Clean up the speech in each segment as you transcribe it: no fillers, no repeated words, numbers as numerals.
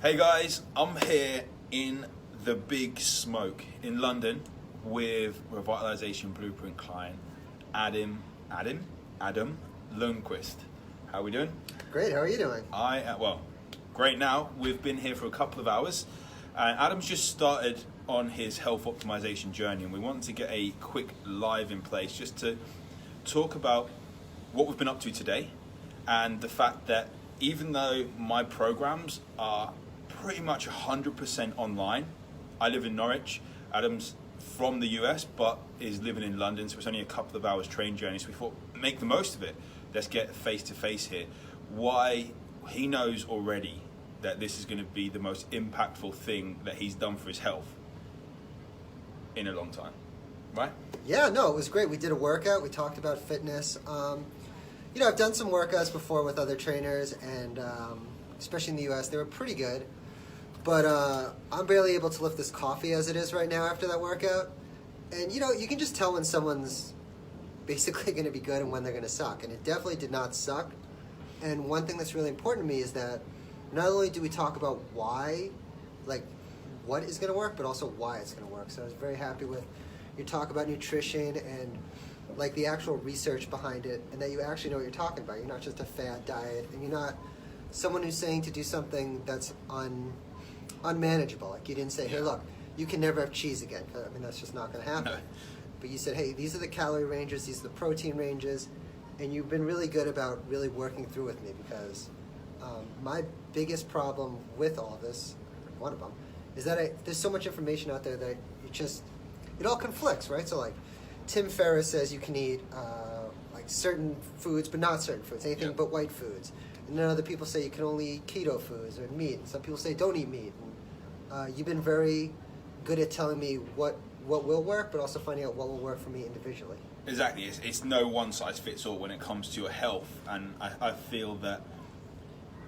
Hey guys, I'm here in the big smoke in London with Revitalization Blueprint client Adam Lundquist. How are we doing? Great, how are you doing? Great now. We've been here for a couple of hours. Adam's just started on his health optimization journey, and we wanted to get a quick live in place just to talk about what we've been up to today and the fact that even though my programs are pretty much 100% online, I live in Norwich, Adam's from the US but is living in London, so it's only a couple of hours train journey, so we thought make the most of it. Let's get face to face here. Why he knows already that this is going to be the most impactful thing that he's done for his health in a long time, right? Yeah, no, it was great. We did a workout, we talked about fitness. I've done some workouts before with other trainers, and especially in the US, they were pretty good. But I'm barely able to lift this coffee as it is right now after that workout. And you can just tell when someone's basically going to be good and when they're going to suck. And it definitely did not suck. And one thing that's really important to me is that not only do we talk about why, like what is going to work, but also why it's going to work. So I was very happy with your talk about nutrition and like the actual research behind it, and that you actually know what you're talking about. You're not just a fad diet, and you're not someone who's saying to do something that's unmanageable. Like you didn't say, hey, look, you can never have cheese again. I mean, that's just not going to happen. No. But you said, hey, these are the calorie ranges, these are the protein ranges, and you've been really good about really working through with me, because my biggest problem with all this, one of them, is that there's so much information out there that it all conflicts, right? So like Tim Ferriss says you can eat like certain foods, but not certain foods, anything but white foods. And then other people say you can only eat keto foods or meat. And some people say don't eat meat. And, you've been very good at telling me what will work, but also finding out what will work for me individually. Exactly. It's no one size fits all when it comes to your health. And I feel that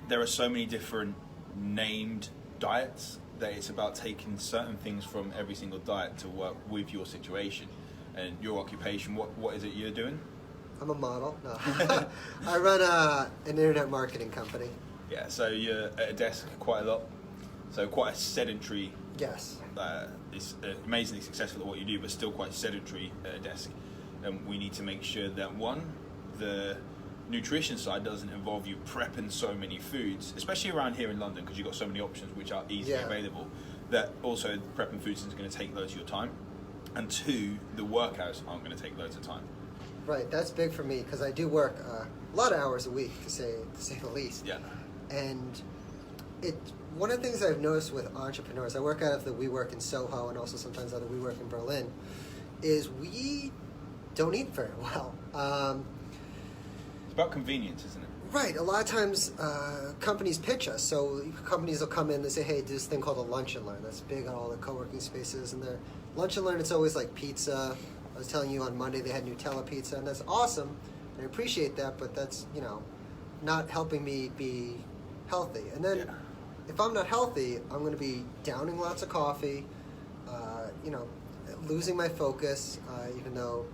there are so many different named diets that it's about taking certain things from every single diet to work with your situation and your occupation. What is it you're doing? I'm a model. No. I run an internet marketing company. Yeah, so you're at a desk quite a lot. So quite a sedentary. Yes. It's amazingly successful at what you do, but still quite sedentary at a desk. And we need to make sure that the nutrition side doesn't involve you prepping so many foods, especially around here in London, because you've got so many options which are easily available, that also prepping foods is going to take loads of your time. And two, the workouts aren't going to take loads of time. Right, that's big for me, because I do work a lot of hours a week, to say the least. Yeah. And one of the things I've noticed with entrepreneurs, I work out of the WeWork in Soho and also sometimes out of WeWork in Berlin, is we don't eat very well. It's about convenience, isn't it? Right. A lot of times companies pitch us. So companies will come in, they say, hey, do this thing called a lunch and learn. That's big on all the co-working spaces. And their lunch and learn, it's always like pizza. I was telling you on Monday they had Nutella pizza, and that's awesome. And I appreciate that, but that's, not helping me be healthy. And then if I'm not healthy, I'm going to be downing lots of coffee, losing my focus, even though,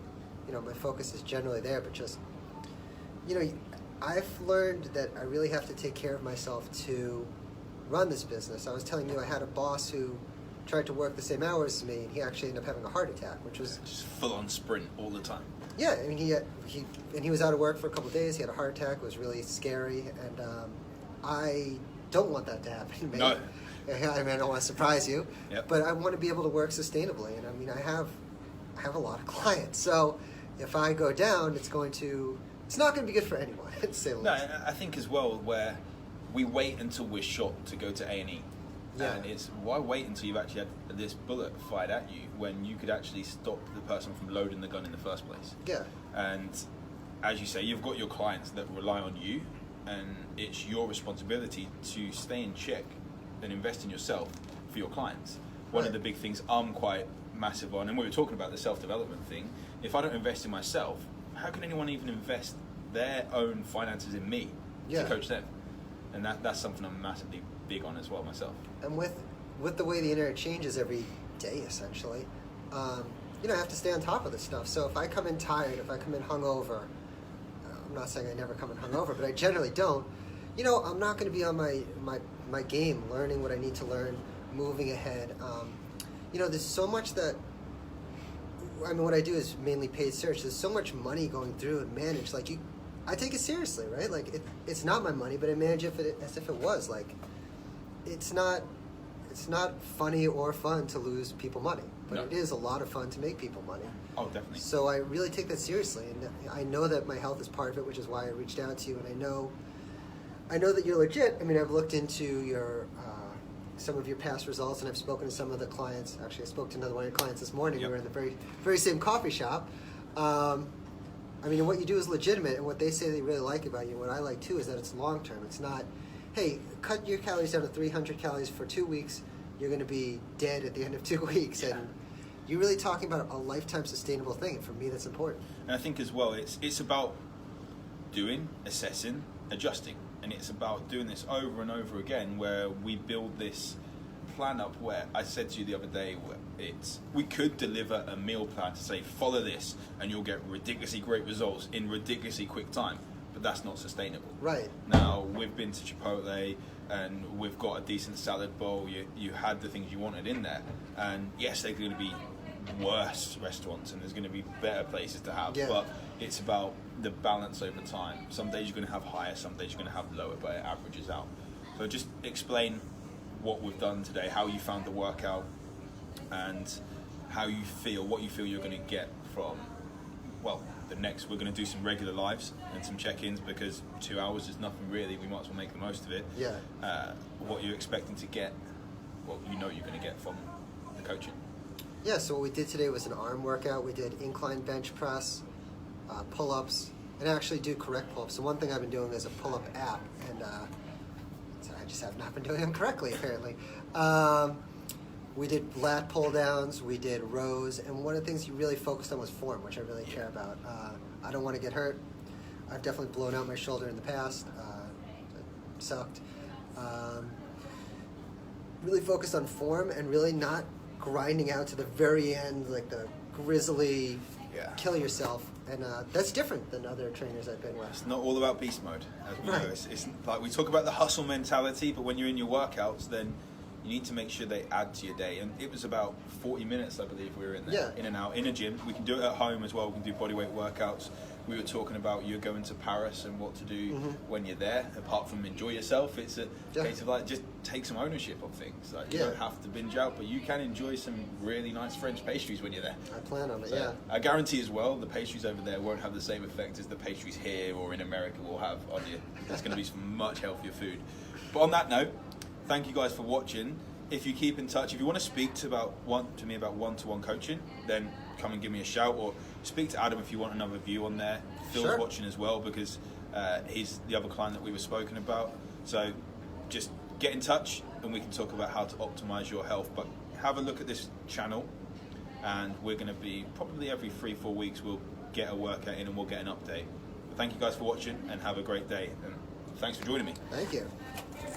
my focus is generally there, but just, I've learned that I really have to take care of myself to run this business. I was telling you I had a boss who tried to work the same hours as me, and he actually ended up having a heart attack, which was just full-on sprint all the time. Yeah, I mean, he was out of work for a couple of days. He had a heart attack. It was really scary, and I don't want that to happen to me. No. I mean, I don't want to surprise you, Yep. but I want to be able to work sustainably. And I mean, I have a lot of clients, so if I go down, it's not going to be good for anyone. To say the least. No, I think as well where we wait until we're shot to go to A&E. Yeah. And it's why wait until you've actually had this bullet fired at you when you could actually stop the person from loading the gun in the first place. Yeah. And as you say, you've got your clients that rely on you, and it's your responsibility to stay in check and invest in yourself for your clients. One of the big things I'm quite massive on, and we were talking about the self-development thing, if I don't invest in myself, how can anyone even invest their own finances in me to coach them? And that's something I'm massively big on as well myself. And with the way the internet changes every day, essentially, I have to stay on top of this stuff. So if I come in tired, if I come in hungover, I'm not saying I never come in hungover, but I generally don't. I'm not going to be on my my game, learning what I need to learn, moving ahead. There's so much that, what I do is mainly paid search. There's so much money going through and manage. I take it seriously, right? It's not my money, but I manage it as if it was. It's not funny or fun to lose people money, but it is a lot of fun to make people money. Oh, definitely. So I really take that seriously, and I know that my health is part of it, which is why I reached out to you. And I know that you're legit. I've looked into your some of your past results, and I've spoken to some of the clients. Actually, I spoke to another one of your clients this morning. Yep. We were in the very, very same coffee shop. What you do is legitimate, and what they say they really like about you, and what I like too, is that it's long term. It's not, hey, cut your calories down to 300 calories for 2 weeks. You're going to be dead at the end of 2 weeks, and you're really talking about a lifetime sustainable thing. And for me, that's important. And I think as well, it's about doing, assessing, adjusting. And it's about doing this over and over again, where we build this plan up where I said to you the other day, we could deliver a meal plan to say, follow this and you'll get ridiculously great results in ridiculously quick time. But that's not sustainable. Right. Now, we've been to Chipotle and we've got a decent salad bowl. You had the things you wanted in there. And yes, they're going to be worse restaurants and there's going to be better places to have. Yeah. But it's about the balance over time. Some days you're going to have higher, some days you're going to have lower, but it averages out. So just explain what we've done today, how you found the workout, and how you feel, what you feel you're going to get from, the next, we're going to do some regular lives and some check-ins, because 2 hours is nothing really, we might as well make the most of it. Yeah. What you're expecting to get, what you know you're going to get from the coaching. Yeah, so what we did today was an arm workout. We did incline bench press, pull-ups, and I actually do correct pull-ups. So one thing I've been doing is a pull-up app, and so I just have not been doing them correctly, apparently. We did lat pull-downs, we did rows, and one of the things you really focused on was form, which I really care about. I don't want to get hurt. I've definitely blown out my shoulder in the past. It sucked. Really focused on form and really not grinding out to the very end, like the grisly kill yourself. And that's different than other trainers I've been with. It's not all about beast mode, as we Right. know. It's like we talk about the hustle mentality, but when you're in your workouts, then you need to make sure they add to your day. And it was about 40 minutes, I believe, we were in there, in and out, in a gym. We can do it at home as well. We can do bodyweight workouts. We were talking about you going to Paris and what to do when you're there. Apart from enjoy yourself, it's a case of just take some ownership of things. You don't have to binge out, but you can enjoy some really nice French pastries when you're there. I plan on it, I guarantee as well, the pastries over there won't have the same effect as the pastries here or in America will have on you. There's going to be some much healthier food. But on that note, thank you guys for watching. If you keep in touch, if you want to speak to me about one-to-one coaching, then come and give me a shout, or speak to Adam if you want another view on there. Phil's watching as well, because he's the other client that we were spoken about. So just get in touch and we can talk about how to optimize your health. But have a look at this channel, and we're going to be probably every 3-4 weeks we'll get a workout in and we'll get an update. But thank you guys for watching and have a great day, and thanks for joining me. Thank you.